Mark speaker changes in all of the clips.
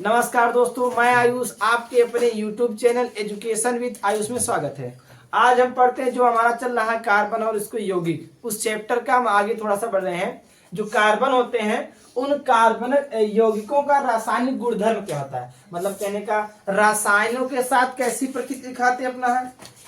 Speaker 1: नमस्कार दोस्तों, मैं आयुष आपके अपने YouTube channel education with Ayush में स्वागत है। आज हम पढ़ते हैं जो हमारा चल रहा है कार्बन और इसको यौगिक, उस चैप्टर का हम आगे थोड़ा सा बढ़ रहे हैं। जो कार्बन होते हैं उन कार्बन यौगिकों का रासायनिक गुणधर्म क्या होता है, मतलब कहने का रासायनों के साथ कैसी प्रकृति दिखाते अपना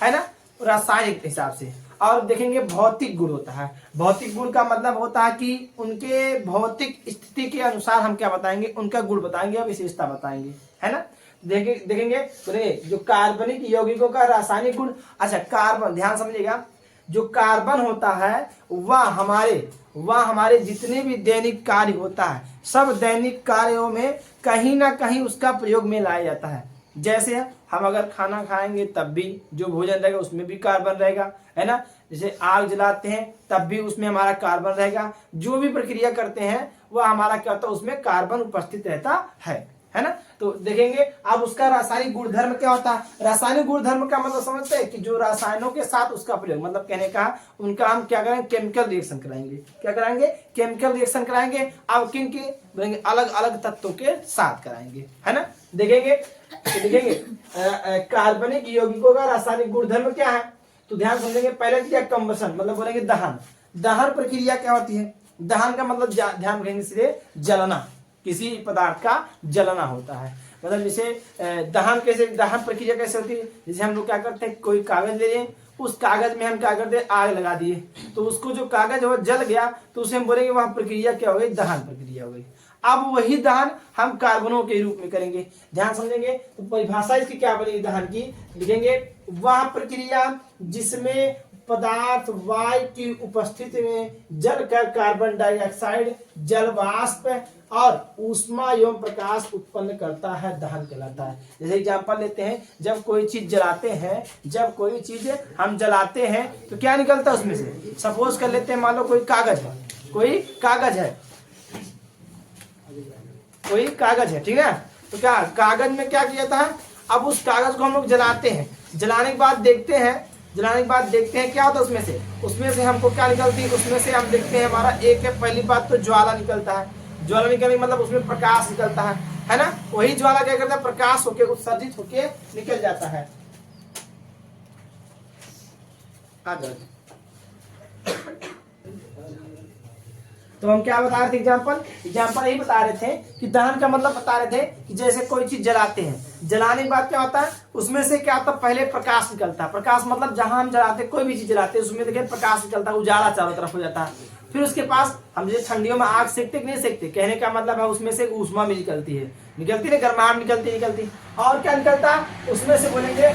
Speaker 1: है ना, रासायनिक हिसाब से। और देखेंगे भौतिक गुण होता है। भौतिक गुण का मतलब होता है कि उनके भौतिक स्थिति के अनुसार हम क्या बताएंगे, उनका गुण बताएंगे और विशेषता बताएंगे, है ना। देखेंगे तो जो कार्बनिक यौगिकों का रासायनिक गुण। अच्छा, कार्बन ध्यान समझिएगा, जो कार्बन होता है वह हमारे जितने भी दैनिक कार्य होता है, सब दैनिक कार्यों में कहीं ना कहीं उसका प्रयोग में लाया जाता है। जैसे हम अगर खाना खाएंगे तब भी जो भोजन रहेगा उसमें भी कार्बन रहेगा, है ना। जैसे आग जलाते हैं तब भी उसमें हमारा कार्बन रहेगा। जो भी प्रक्रिया करते हैं वह हमारा क्या होता है, उसमें कार्बन उपस्थित रहता है ना। तो देखेंगे अब उसका रासायनिक गुणधर्म क्या होता है। रासायनिक गुणधर्म का मतलब समझते हैं कि जो रसायनों के साथ उसका प्रयोग, मतलब कहने का उनका हम क्या करेंगे, केमिकल रिएक्शन कराएंगे। क्या कराएंगे? केमिकल रिएक्शन कराएंगे। अब किन के बोलेंगे, अलग अलग तत्वों के साथ कराएंगे, है ना। देखेंगे कार्बनिक यौगिकों का रासायनिक गुणधर्म क्या है, तो ध्यान समझेंगे। पहले क्या, कंबसन मतलब बोलेंगे दहन। दहन प्रक्रिया क्या होती है? दहन का मतलब ध्यान रखेंगे सीधे जलना, किसी पदार्थ का जलना होता है। मतलब जैसे दहन प्रक्रिया कैसे होती है, जैसे हम लोग क्या करते हैं, कोई कागज ले लें, उस कागज में हम क्या करते हैं, आग लगा दिए, तो उसको जो कागज हो जल गया तो उसे हम बोलेंगे वह प्रक्रिया क्या हो गई, दहन प्रक्रिया हो गई। अब वही दहन हम कार्बनों के रूप में करेंगे। ध्यान समझेंगे तो परिभाषा इसकी क्या बनेगी दहन की, लिखेंगे वह प्रक्रिया जिसमें पदार्थ वायु की उपस्थिति में जलकर कार्बन डाइऑक्साइड, जल वाष्प और ऊष्मा एवं प्रकाश उत्पन्न करता है, दहन कहलाता है। जैसे एग्जांपल लेते हैं, जब कोई चीज जलाते हैं, जब कोई चीज हम जलाते हैं तो क्या निकलता है उसमें से। सपोज कर लेते हैं, मान लो कोई कागज है, कोई कागज है, ठीक है। तो क्या कागज में क्या किया था, अब उस कागज को हम लोग जलाते हैं, जलाने के बाद देखते हैं क्या होता है उसमें से हमको क्या निकलती है, उसमें से हम देखते हैं हमारा एक है, पहली बात तो ज्वाला निकलता है। ज्वाला निकलने मतलब उसमें प्रकाश निकलता है ना। वही ज्वाला क्या करता है, प्रकाश होके उत्सर्जित होके निकल जाता है। तो हम क्या बता रहे थे, एग्जाम्पल यही बता रहे थे कि दहन का मतलब बता रहे थे कि जैसे कोई चीज जलाते हैं, जलाने के बाद क्या होता है, उसमें से क्या होता है, पहले प्रकाश निकलता है। प्रकाश मतलब जहां हम जलाते, कोई भी चीज जलाते हैं उसमें देखिए प्रकाश निकलता है, उजाला चारों तरफ हो जाता है। फिर उसके पास हम जैसे ठंडियों में आग सेकते कि नहीं सेकते, कहने का मतलब है उसमें से ऊष्मा भी निकलती है ना, गर्माहट निकलती। और क्या निकलता है उसमें से, बोलेंगे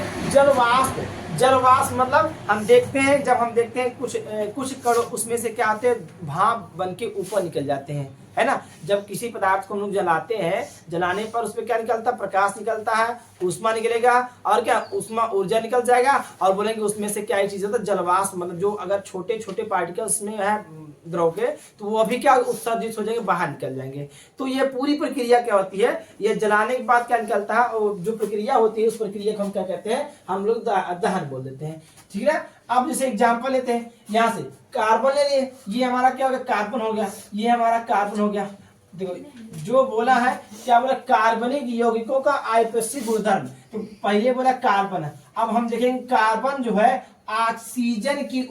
Speaker 1: जलवाष्प मतलब हम देखते हैं, जब हम देखते हैं कुछ कणों उसमें से क्या आते हैं, भाप बन के ऊपर निकल जाते हैं, है ना। जब किसी पदार्थ को हम लोग जलाते हैं, जलाने पर उसमें क्या निकलता है, प्रकाश निकलता है, ऊष्मा निकलेगा और क्या ऊष्मा ऊर्जा निकल जाएगा। और बोलेंगे उसमें से क्या चीज होता है, जलवाष्प मतलब जो अगर छोटे छोटे पार्टिकल्स में है द्रव के, तो वो अभी क्या उत्सर्जित हो जाएंगे, बाहर निकल जाएंगे। तो ये पूरी प्रक्रिया क्या होती है, ये जलाने के बाद क्या निकलता है, और जो प्रक्रिया होती है उस प्रक्रिया को हम क्या कहते हैं, हम लोग दहन बोल देते हैं, ठीक है। अब जैसे एग्जांपल लेते हैं, यहाँ से कार्बन ले लिए, ये हमारा क्या हो गया, कार्बन हो गया, ये हमारा कार्बन हो गया। देखो जो बोला है, क्या बोला, कार्बनिक यौगिकों का आपसी गुणधर्म। तो पहले बोला कार्बन है, अब हम देखेंगे कार्बन जो है ऑक्सीजन की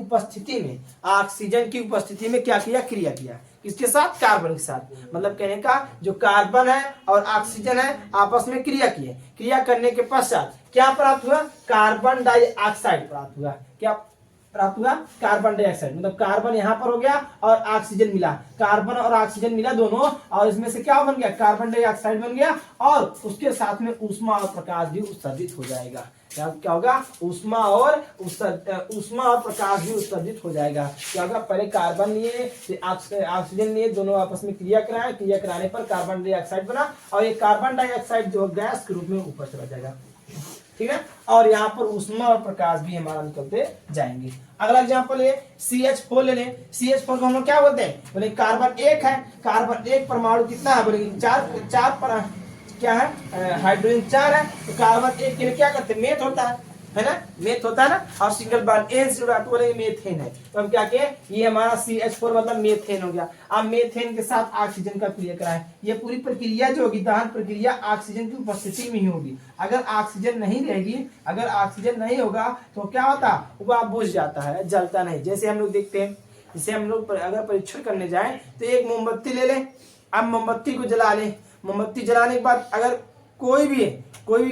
Speaker 1: उपस्थिति में क्या किया, क्रिया किया। किसके साथ, कार्बन के साथ। मतलब कहने का जो कार्बन है और ऑक्सीजन है आपस में क्रिया किए, क्रिया करने के पश्चात क्या प्राप्त हुआ, कार्बन डाइऑक्साइड प्राप्त हुआ। क्या प्राप्त हुआ, कार्बन डाइऑक्साइड। मतलब कार्बन यहाँ पर हो गया और ऑक्सीजन मिला, कार्बन और ऑक्सीजन मिला दोनों, और इसमें से क्या बन गया, कार्बन डाइऑक्साइड बन गया। और उसके साथ में ऊष्मा और प्रकाश भी उत्सर्जित हो जाएगा। क्या होगा, ऊष्मा और प्रकाश भी उत्सर्जित हो जाएगा। क्या होगा, पहले कार्बन लिए, ऑक्सीजन लिए, दोनों आपस में क्रिया कराने पर कार्बन डाइऑक्साइड बना, और ये कार्बन डाइऑक्साइड जो गैस के रूप में ऊपर चला जाएगा, ठीक है। और यहाँ पर ऊष्मा और प्रकाश भी हमारा निकलते जाएंगे। अगला एग्जांपल है CH4 ले लें। CH4 को हम लोग क्या बोलते हैं, बोले कार्बन एक है, कार्बन एक परमाणु कितना है, बोले चार क्या है, हाइड्रोजन 4 है। तो कार्बन एक के लिए क्या करते हैं, मेथ होता है, है ना, मेथ होता है ना, और सिंगल बॉन्ड एन से जुड़ा तो बोलेंगे मेथेन है। तो हम क्या किए, ये हमारा CH4 मतलब मेथेन हो गया। अब मेथेन के साथ ऑक्सीजन का क्रिया कराएं। ये पूरी प्रक्रिया जो होगी दहन प्रक्रिया ऑक्सीजन की उपस्थिति में ही होगी। अगर ऑक्सीजन नहीं रहेगी, अगर ऑक्सीजन नहीं होगा तो क्या होता, वह बुझ जाता है, जलता नहीं। जैसे हम लोग देखते हैं, जैसे हम लोग अगर परीक्षण करने जाए तो एक मोमबत्ती ले लें, अब मोमबत्ती को जला लें। मोमबत्ती जलाने के बाद अगर कोई भी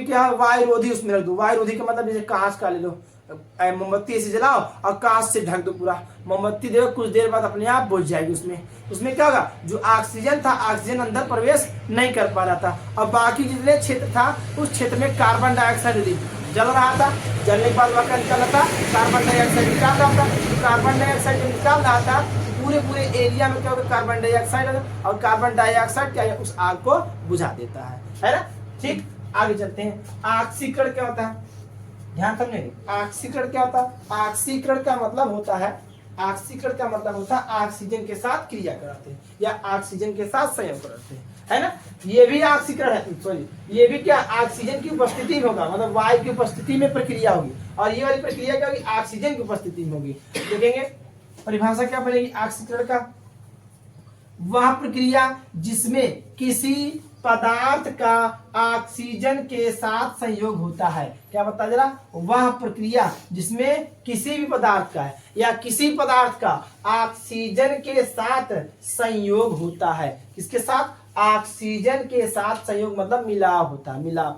Speaker 1: क्या वायुरोधी उसमें रख दो। वायुरोधी का मतलब जैसे कांच का ले लो, मोमबत्ती ऐसे जलाओ और कांच से ढक दो पूरा। मोमबत्ती देखो कुछ देर बाद अपने आप बुझ जाएगी। उसमें क्या होगा, जो ऑक्सीजन था ऑक्सीजन अंदर प्रवेश नहीं कर पा रहा था, और बाकी जितने क्षेत्र था उस क्षेत्र में कार्बन डाइऑक्साइड जल रहा था। जलने के बाद वह क्या निकल रहा था, कार्बन डाइऑक्साइड निकाल रहा था। तो कार्बन डाइऑक्साइड जो निकाल रहा था पूरे एरिया में क्या होगा, कार्बन डाइऑक्साइड, और कार्बन डाइऑक्साइड क्या है, उस आग को बुझा देता है ना। ठीक, आगे चलते हैं। ऑक्सीकरण क्या होता है, ध्यान समझेंगे। ऑक्सीकरण क्या होता है, ऑक्सीकरण का मतलब होता है, ऑक्सीकरण का मतलब होता है ऑक्सीजन के साथ क्रिया कराते हैं या ऑक्सीजन के साथ संयोग कराते हैं, है ना। ये भी ऑक्सीकरण है, सॉरी ये भी क्या ऑक्सीजन की उपस्थिति में होगा, मतलब वायु की उपस्थिति में प्रक्रिया होगी। और ये वाली प्रक्रिया क्या होगी, ऑक्सीजन की उपस्थिति में होगी। देखेंगे परिभाषा क्या बनेगी ऑक्सीकरण का, वह प्रक्रिया जिसमें किसी पदार्थ का ऑक्सीजन के साथ संयोग होता है। क्या बता जरा, वह प्रक्रिया जिसमें किसी भी पदार्थ का या किसी पदार्थ का ऑक्सीजन के साथ संयोग होता है। किसके साथ, ऑक्सीजन के साथ संयोग मतलब मिलाप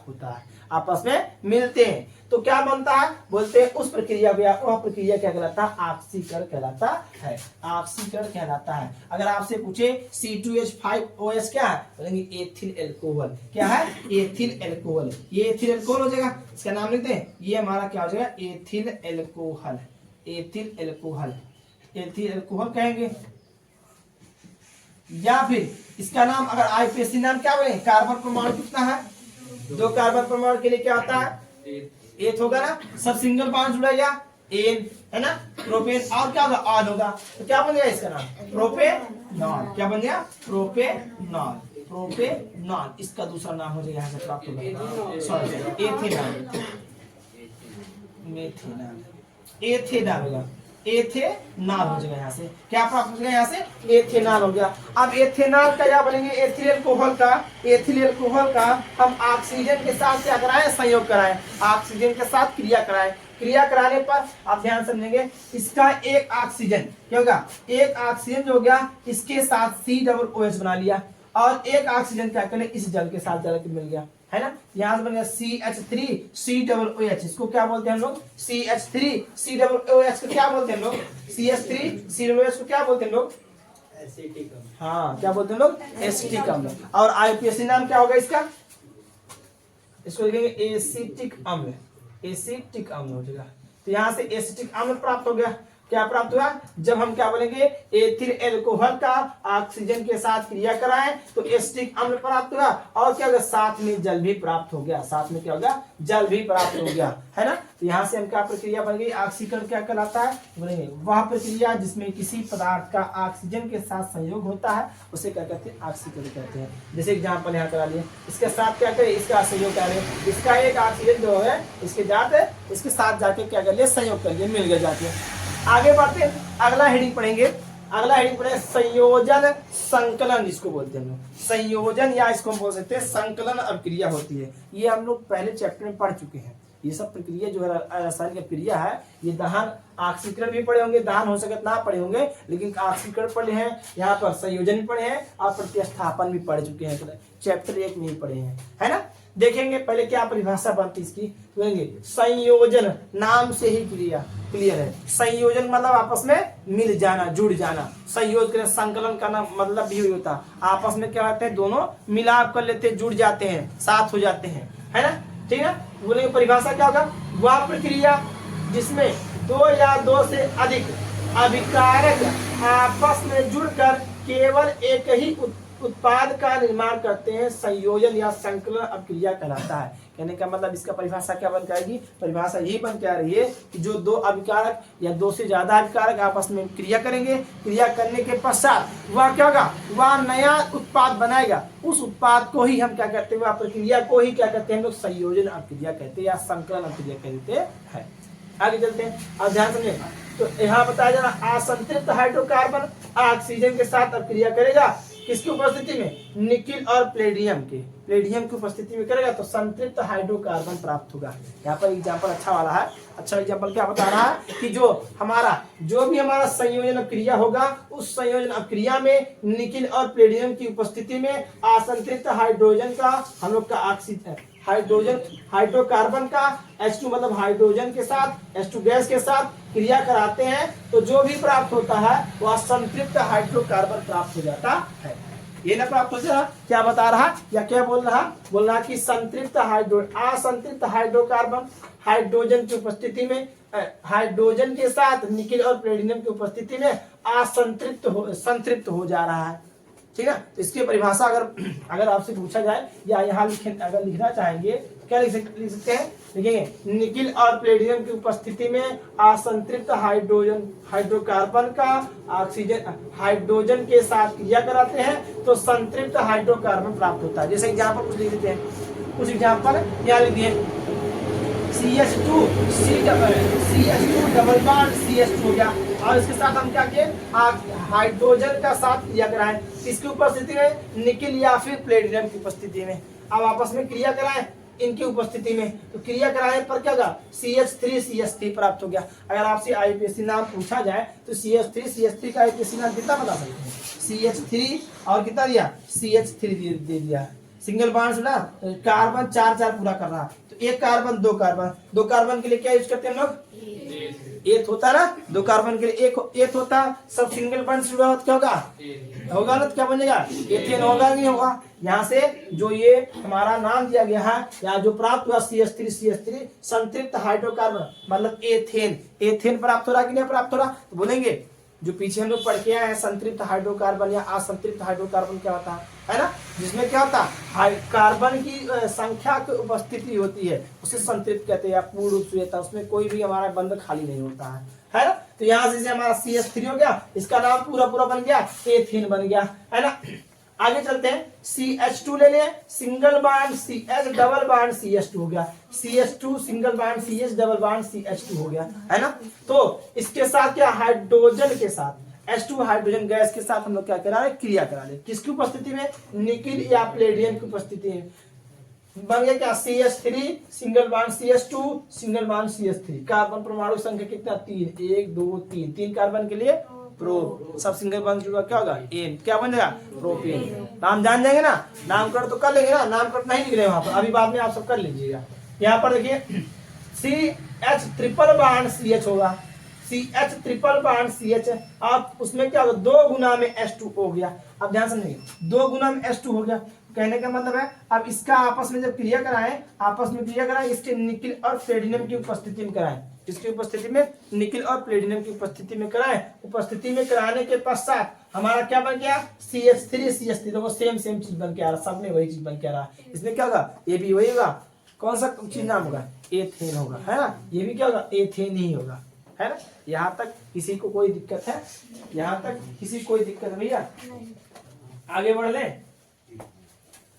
Speaker 1: होता है, आपस में मिलते हैं तो क्या बनता है, बोलते हैं उस प्रक्रिया को, वह प्रक्रिया क्या कहलाता है, ऑक्सीकरण कहलाता है। ऑक्सीकरण कहलाता है। अगर आपसे पूछे C2H5OS क्या है, बोलेंगे एथिल एल्कोहल। क्या है, एथिल एल्कोहल। ये एथिल एल्कोहल हो जाएगा, इसका नाम लेते हैं, ये हमारा क्या हो जाएगा, ethyl alcohol. Ethyl alcohol, ethyl alcohol कहेंगे। या फिर इसका नाम अगर IUPAC नाम क्या बोले, कार्बन परमाणु कितना है, 2 कार्बन परमाणु के लिए क्या होता है, एथ होगा ना, सब सिंगल बॉन्ड जुड़ेगा, एन है ना, प्रोपेन, और क्या होगा, ऑन होगा, तो क्या बन गया इसका नाम, प्रोपेनॉल। क्या बन गया, प्रोपेनॉल। प्रोपेनॉल इसका दूसरा नाम हो जाएगा, यहाँ से प्राप्त होगा, सॉरी एथेनॉल, मेथेनॉल, एथेनॉल होगा, एथेनॉल हो जाएगा। यहाँ से क्या प्राप्त हो जाएगा, यहाँ से एथेनॉल हो गया। अब एथेनॉल का क्या बोलेंगे, एथिल एल्कोहल का हम ऑक्सीजन के साथ क्या कराएं, संयोग कराएं, ऑक्सीजन के साथ क्रिया कराएं। क्रिया कराने पर आप ध्यान समझेंगे, इसका एक ऑक्सीजन क्या होगा, एक ऑक्सीजन जो हो गया इसके साथ COOH बना लिया, और एक ऑक्सीजन क्या करें, इस जल के साथ जल मिल गया, है ना। यहाँ से बन गया CH3COOH। इसको क्या बोलते हैं हम लोग, CH3COOH को क्या बोलते हैं हम लोग, CH3COOH को क्या बोलते हैं लोग, एसिटिक अम्ल। हाँ, क्या बोलते हैं लोग, एसिटिक अम्ल। और IUPAC नाम क्या होगा इसका, इसको लिखेंगे एसिटिक अम्ल। एसिटिक अम्ल हो जाएगा। तो यहाँ से एसिटिक अम्ल प्राप्त हो गया। क्या प्राप्त हुआ, जब हम क्या बोलेंगे, एथिल एल्कोहल का ऑक्सीजन के साथ क्रिया कराएं तो एसिटिक अम्ल प्राप्त हुआ, और क्या होगा, साथ में जल भी प्राप्त हो गया, साथ में क्या हो गया, जल भी प्राप्त हो गया, है ना। तो यहाँ से हम क्या प्रक्रिया बन गई, ऑक्सीकरण क्या कहलाता है, बोलेंगे वह प्रक्रिया जिसमें किसी पदार्थ का ऑक्सीजन के साथ संयोग होता है, उसे क्या कहते हैं, ऑक्सीकरण कहते हैं। जैसे एग्जाम्पल यहाँ करा लिए, इसके साथ क्या करें, इसका संयोग करें, इसका एक ऑक्सीजन जो है इसके साथ जाके क्या कर लिया, संयोग कर लिया, मिल गया जाके। आगे बढ़ते हैं, अगला हेडिंग पढ़ेंगे, संयोजन संकलन, इसको बोलते हैं हम लोग, संयोजन, या इसको हम बोल सकते हैं संकलन अभिक्रिया होती है। ये हम लोग पहले चैप्टर में पढ़ चुके हैं। ये सब प्रक्रिया जो है रासायनिक क्रिया है, ये दहन ऑक्सीकरण भी पढ़े होंगे, दहन हो सके ना पढ़े होंगे, लेकिन ऑक्सीकरण पढ़े हैं, यहाँ पर संयोजन भी पढ़े हैं और प्रतिस्थापन भी पढ़ चुके हैं, चैप्टर 1 में ही पढ़े हैं, है ना। देखेंगे पहले क्या परिभाषा बनती इसकी, बोलेंगे संयोजन, नाम से ही क्लियर है। संयोजन मतलब आपस में मिल जाना, जुड़ जाना। संयोजन संकलन का नाम मतलब भी होता है, आपस में क्या होते हैं, दोनों मिलाप कर लेते हैं, जुड़ जाते हैं, साथ हो जाते हैं, है ना। ठीक है, बोलेंगे परिभाषा क्या होगा, वह प्रक्रिया जिसमें 2 या 2 से अधिक अभिकारक आपस में जुड़कर केवल एक ही उत्पाद का निर्माण करते हैं संयोजन या संकलन अभिक्रिया कहलाता है। कहने का मतलब इसका परिभाषा क्या बन जाएगी, परिभाषा यही बन के आ रही है कि जो दो अभिकारक या दो से ज्यादा अभिकारक आपस में क्रिया करेंगे, क्रिया करने के पश्चात वह क्या होगा, वह नया उत्पाद बनाएगा। उस उत्पाद को ही हम क्या कहते हैं, वह प्रक्रिया को ही क्या कहते हैं हम लोग संयोजन अभिक्रिया कहते हैं या संकलन अभिक्रिया कहते हैं। आगे चलते हैं, अब ध्यान समझे। तो यहाँ बताया जा रहा असंतृप्त हाइड्रोकार्बन ऑक्सीजन के साथ अभिक्रिया करेगा, किसकी उपस्थिति में, निकिल और प्लेडियम की उपस्थिति में करेगा तो संतृप्त हाइड्रोकार्बन प्राप्त होगा। यहाँ पर एग्जाम्पल अच्छा वाला है। अच्छा एग्जाम्पल क्या बता रहा है कि जो भी हमारा संयोजन अभिक्रिया होगा, उस संयोजन अभिक्रिया में निकिल और प्लेडियम की उपस्थिति में असंतृप्त हाइड्रोजन का हम लोग का ऑक्सीजन हाइड्रोकार्बन का H2 मतलब हाइड्रोजन के साथ H2 गैस के साथ क्रिया कराते हैं तो जो भी प्राप्त होता है वह संतृप्त हाइड्रोकार्बन प्राप्त हो जाता है। ये ना प्राप्त हो जाए, क्या बता रहा या क्या बोल रहा कि असंतृप्त हाइड्रोकार्बन हाइड्रोजन की उपस्थिति में हाइड्रोजन के साथ निकिल और प्लेटिनम की उपस्थिति में संतृप्त हो जा रहा है। ठीक है, तो इसकी परिभाषा अगर आपसे पूछा जाए या यहाँ अगर लिखना चाहेंगे क्या लिख सकते हैं, लिखेंगे निकिल और प्लेटिनम की उपस्थिति में असंतृप्त हाइड्रोकार्बन का ऑक्सीजन हाइड्रोजन के साथ क्रिया कराते हैं तो संतृप्त हाइड्रोकार्बन प्राप्त होता है। जैसे एग्जाम्पल कुछ लिख देते हैं, कुछ एग्जाम्पल यहाँ लिख दिए CH2 डबल बॉन्ड CH2 हो गया और इसके साथ हम क्या किए, हाइड्रोजन का साथ क्रिया कराएं, इसकी उपस्थिति में निकिल या फिर प्लेटिनम की उपस्थिति में। अब आपस में क्रिया कराएं इनकी उपस्थिति में, तो क्रिया कराने पर क्या होगा, CH3 प्राप्त हो गया। अगर आपसे IUPAC नाम पूछा जाए तो CH3 का IUPAC नाम कितना बता सकते हैं, CH3 और कितना दिया, CH3 दे दिया। सिंगल बॉन्ड से ना कार्बन 4 पूरा कर रहा, तो एक कार्बन दो कार्बन के लिए क्या यूज करते हैं हम लोग, एथ होता है ना, दो कार्बन के लिए एक एथ होता, सब सिंगल बॉन्ड से जुड़ा होता क्या होगा ना, तो क्या बनेगा, एथेन होगा नहीं होगा। यहाँ से जो ये हमारा नाम दिया गया है, यहाँ जो प्राप्त हुआ CH3 संतृप्त हाइड्रोकार्बन मतलब एथेन प्राप्त हो रहा कि नहीं प्राप्त हो रहा, तो बोलेंगे जो पीछे हम लोग पढ़ के आए हैं संतृप्त हाइड्रोकार्बन या असंतृप्त हाइड्रोकार्बन क्या होता है ना, जिसमें क्या होता है कार्बन की संख्या की उपस्थिति होती है उसे संतृप्त कहते हैं या पूर्ण रूप से रहता है, उसमें कोई भी हमारा बंध खाली नहीं होता है ना। तो यहाँ से हमारा CH3 हो गया, इसका नाम पूरा बन गया एथेन बन गया, है ना। आगे चलते हैं, CH2 ले लें, single bond CH double bond CH2 हो गया, CH2 single bond CH double bond CH2 हो गया, है ना। तो इसके साथ क्या, हाइड्रोजन के साथ H2 हाइड्रोजन गैस के साथ हम लोग क्या करा रहे, क्रिया करा रहे, किसकी उपस्थिति में, निकिल या प्लेटिनम की उपस्थिति में। बन गया क्या, CH3 single bond CH2 single bond CH3। Carbon परमाणु संख्या कितना, 3 1 2 3 कार्बन के लिए प्रो, सब सिंगल बॉन्ड जुड़ा क्या होगा, एन, क्या बन जाएगा, प्रोपेन। नाम जान जाएंगे ना, नामकरण तो कर लेंगे ना, नामकरण नहीं लिख रहे वहां पर, अभी बाद में आप सब कर लीजिएगा। यहाँ पर देखिए CH ट्रिपल बॉन्ड CH होगा, CH ट्रिपल बॉन्ड CH, अब उसमें क्या होगा, 2 गुना में H2 हो गया। अब ध्यान समझिए, 2 गुना में H2 हो गया, कहने का मतलब है अब इसका आपस में जब क्रिया कराएं इसके निकिल और प्लेटिनम की उपस्थिति में कराएं, इसकी उपस्थिति में निकिल और प्लेटिनम की उपस्थिति में कराएं, उपस्थिति में कराने के पश्चात हमारा क्या बन गया, CH3 तो वो सेम चीज बन के आ रहा, सब में वही चीज बन के आ रहा। इसमें क्या होगा, ये भी वही होगा, कौन सा चीज नाम होगा, एथेन होगा, है ना। ये भी क्या होगा, एथेन ही होगा, है ना। यहाँ तक किसी को कोई दिक्कत है, यहाँ तक किसी कोई दिक्कत है भैया, आगे बढ़ ले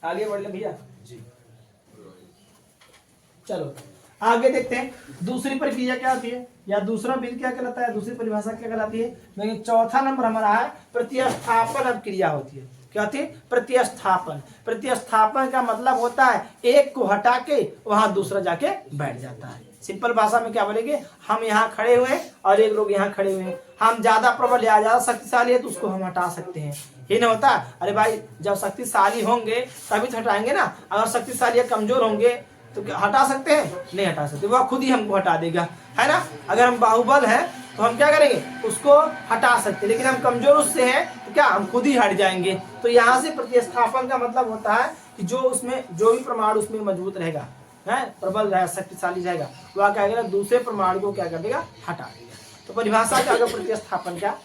Speaker 1: भैया जी। चलो आगे देखते हैं, दूसरी प्रक्रिया क्या होती है या दूसरा विधि क्या कहलाता है, दूसरी परिभाषा क्या कहलाती है। लेकिन चौथा नंबर हमारा है प्रतिस्थापन अभिक्रिया होती है। क्या होती है, प्रतिस्थापन का मतलब होता है एक को हटा के वहां दूसरा जाके बैठ जाता है। सिंपल भाषा में क्या बोलेंगे, हम यहाँ खड़े हुए और एक लोग यहाँ खड़े हुए हैं, हम ज्यादा प्रबल या ज्यादा शक्तिशाली है तो उसको हम हटा सकते हैं, ये नहीं होता। अरे भाई जब शक्तिशाली होंगे तभी तो हटाएंगे ना, अगर शक्तिशाली या कमजोर होंगे तो क्या हटा सकते हैं, नहीं हटा सकते, वह खुद ही हमको हटा देगा, है ना। अगर हम बाहुबल हैं तो हम क्या करेंगे, उसको हटा सकते, लेकिन हम कमजोर उससे हैं तो क्या हम खुद ही हट जाएंगे। तो यहाँ से प्रतिस्थापन का मतलब होता है कि जो उसमें जो भी परमाणु उसमें मजबूत रहेगा, है प्रबल रहेगा, शक्तिशाली रहेगा, वह क्या करेगा, दूसरे परमाणु को क्या कर देगा, हटा देगा। तो परिभाषा का अगर प्रतिस्थापन क्या,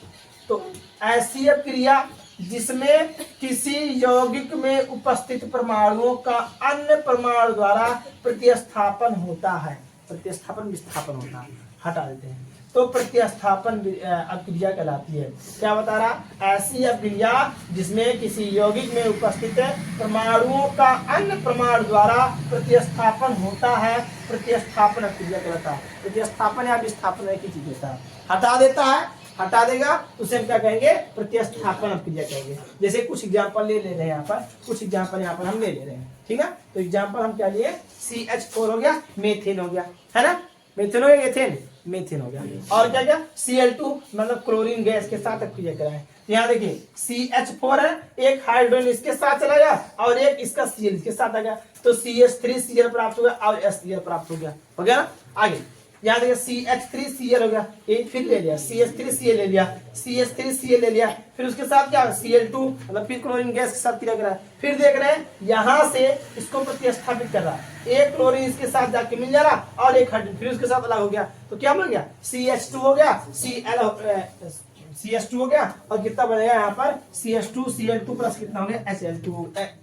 Speaker 1: तो ऐसी अभिक्रिया जिसमें किसी यौगिक में उपस्थित परमाणुओं का अन्य परमाणु द्वारा प्रतिस्थापन होता है। प्रतिस्थापन विस्थापन होता है, हटा देते हैं। तो प्रतिस्थापन अभिक्रिया कहलाती है। क्या बता रहा? ऐसी अभिक्रिया जिसमें किसी यौगिक में उपस्थित परमाणुओं का अन्य परमाणु द्वारा प्रतिस्थापन होता है, प्रतिस्थापन अभिक्रिया कहलाता है। प्रतिस्थापन या विस्थापन एक ही चीज होता है। हटा देता है, हटा देगा तो उसे हम क्या कहेंगे? प्रतिस्थापन अभिक्रिया कहेंगे। जैसे कुछ एग्जांपल ले रहे हैं यहाँ पर, कुछ एग्जांपल यहाँ पर हम ले रहे हैं, ठीक है। तो एग्जांपल हम क्या लिए? CH4 हो गया, मेथेन हो गया, है ना। मेथेन हो गया, एथेन, मेथेन हो गया। और क्या क्या? Cl2 मतलब क्लोरीन गैस के साथ अभिक्रिया कराएं। यहाँ देखिए CH4 है, एक हाइड्रोजन इसके साथ चला गया और एक इसका Cl इसके साथ आ गया, तो CH3Cl प्राप्त हो गया और HCl प्राप्त हो गया ना। आगे यहाँ देखिए CH3Cl हो गया, एक फिर ले लिया, CH3Cl ले लिया, CH3Cl ले लिया, फिर उसके साथ क्या? Cl2 मतलब फिर क्लोरीन गैस के साथ क्रिया कर रहा है। फिर देख रहे हैं यहाँ से इसको प्रतिस्थापित कर रहा है, एक क्लोरीन इसके साथ जाके मिल जा रहा और एक हाइड्रोजन फिर उसके साथ अलग हो गया, तो क्या बन गया? CH2 हो गया, CH2 हो गया और कितना बनेगा यहाँ पर? CH2 Cl2 प्लस कितना हो गया? HCl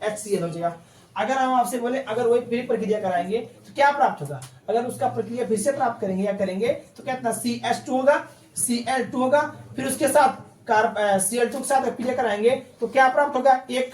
Speaker 1: HCl हो जाएगा। अगर हम आपसे बोले अगर वही फिर प्रक्रिया कराएंगे तो क्या प्राप्त होगा? अगर उसका प्रक्रिया फिर से प्राप्त करेंगे या करेंगे तो क्या CH2 होगा, Cl2 होगा, फिर उसके साथ Cl2 के साथ क्रिया कराएंगे तो क्या प्राप्त होगा? ये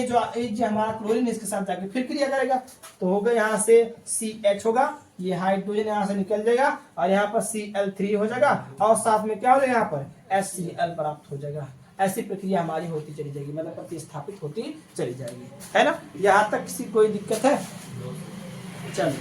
Speaker 1: जो हमारा क्लोरीन इसके साथ जाके फिर क्रिया करेगा तो होगा यहाँ से CH होगा, ये हाइड्रोजन यहाँ से निकल जाएगा और यहाँ पर Cl3 हो जाएगा और साथ में क्या हो जाएगा? यहाँ पर HCl प्राप्त हो जाएगा। ऐसी प्रक्रिया हमारी होती चली जाएगी, मतलब प्रतिस्थापित होती चली जाएगी, है ना। यहाँ तक किसी कोई दिक्कत है? चलो।